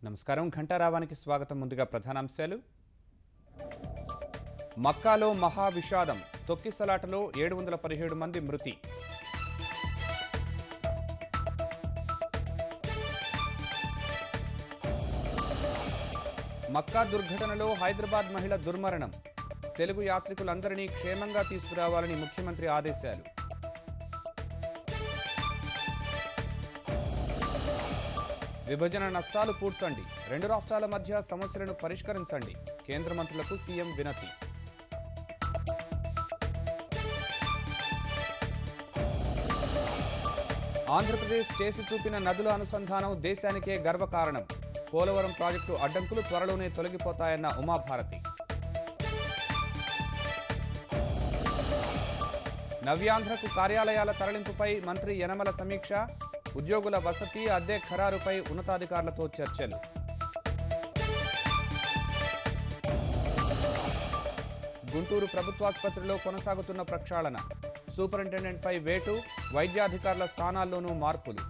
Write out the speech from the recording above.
నమస్కారం ఘంటారావానికి స్వాగతం. ముందుగా ప్రధానాంశాలు. మక్కాలో మహా విషాదం, తొక్కిసలాటలో 717 మంది మృతి. మక్కా దుర్ఘటనలో హైదరాబాద్ మహిళ దుర్మరణం, తెలుగు యాత్రికులందరినీ క్షేమంగా తీసుకురావాలని ముఖ్యమంత్రి ఆదేశాలు. విభజన నష్టాలు పూడ్చండి, రెండు రాష్ట్రాల మధ్య సమస్యలను పరిష్కరించండి, కేంద్ర మంత్రులకు సీఎం వినతి. ఆంధ్రప్రదేశ్ చేసి చూపిన నదుల అనుసంధానం దేశానికే గర్వకారణం, పోలవరం ప్రాజెక్టు అడ్డంకులు త్వరలోనే తొలగిపోతాయన్న ఉమాభారతి. నవ్యాంధ్రకు కార్యాలయాల తరలింపుపై మంత్రి యనమల సమీక్ష, ఉద్యోగుల వసతి అద్దె ఖరారుపై ఉన్నతాధికారులతో చర్చలు. గుంటూరు ప్రభుత్వాసుపత్రిలో కొనసాగుతున్న ప్రక్షాళన, సూపరింటెండెంట్పై వేటు, వైద్యాధికారుల స్థానాల్లోనూ మార్పులు.